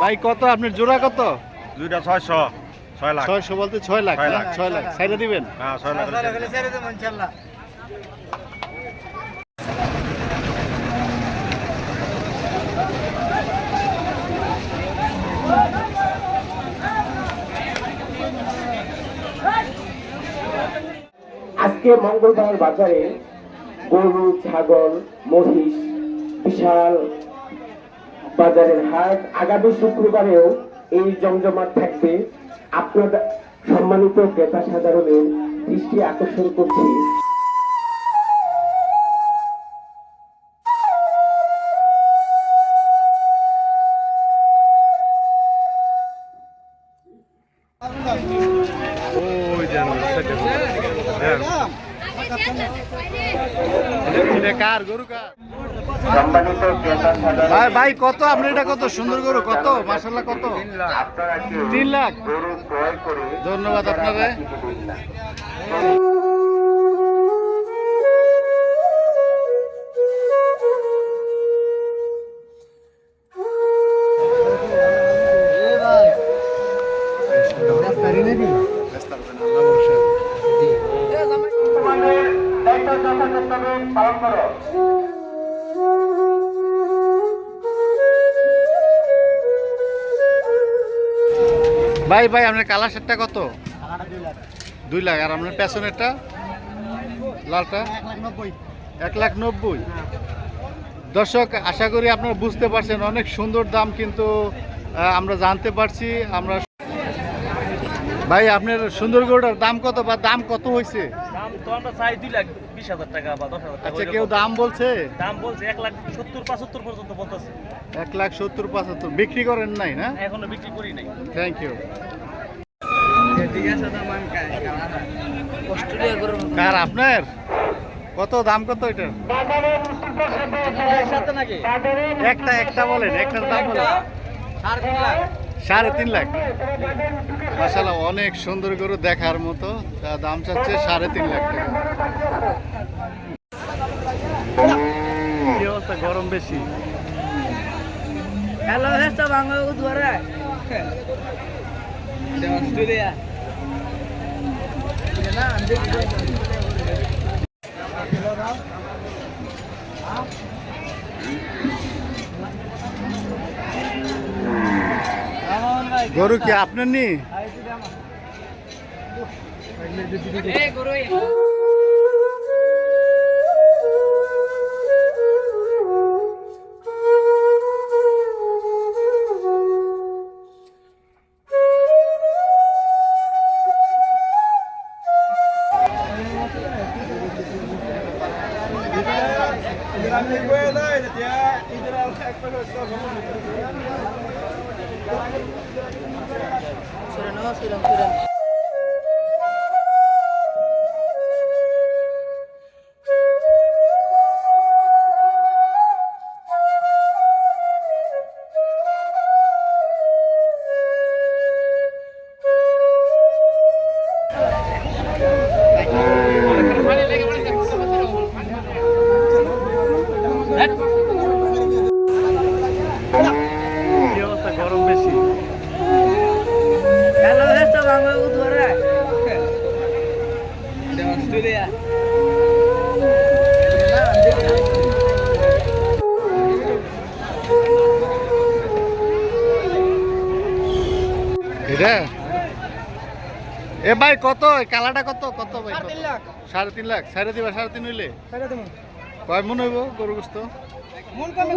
ভাই কত আপনার জোড়া কত? দুইটা 600 6 লাখ। 600 বলতে 6 লাখ। 6 লাখ ছাইড়ে দিবেন? হ্যাঁ 6 লাখ ছেড়ে দেব ইনশাআল্লাহ। আজকে মঙ্গলবার বাজারে গরু, ছাগল, মহিষ বিশাল বাজারের হাট। আগামী শুক্রবারেও এই জমজমাট থাকবে। আপনাদের সম্মানিত ক্রেতা সাধারণের দৃষ্টি আকর্ষণ করছি। ভাই ভাই কত আপনার এটা কত সুন্দর গরু কত মাশাআল্লাহ কত? 3 লাখ। ধন্যবাদ আপনারে। পালন করো। ভাই ভাই আপনার কালার শার্টটা কত? 2 লাখ। আর আপনার পেছনেরটা লালটা 1,90,000। দর্শক আশা করি আপনারা বুঝতে পারছেন অনেক সুন্দর দাম কিন্তু আমরা জানতে পারছি। আমরা ভাই আপনার সুন্দর গরুটার দাম কত বা দাম কত হয়েছে? দাম তো আমরা চাই 2,20,000 টাকা বা 10,000 টাকা। আচ্ছা কেউ দাম বলছে? দাম বলছে 1,70,75 পর্যন্ত বলতেছে। 1,70,75 বিক্রি করেন নাই না? এখনো বিক্রি করি নাই। Thank you. কার আপনার কত দাম কত এটার? একটা বলেন, একটার দাম বলেন। 3.5 লাখ। মাশাআল্লাহ অনেক সুন্দর গরু দেখার মতো। দাম চাচ্ছে 3.5 লাখ টাকা। কি অবস্থা, গরম বেশি? হ্যালো হেস্টা বাংলা দুয়ারে অস্ট্রেলিয়া না গরু কি আপনার নি? কি অবস্থা, গরম বেশি? হ্যালো হেস্টা বাংলা দুয়ারে অস্ট্রেলিয়া এটা এ ভাই কত কালাটা কত কত ভাই? 3.5 লাখ। 3.5 লাখ। 3.5 হইলে ছেড়ে দেব। কয় মন হইব গরু গোস্ত? মন কমে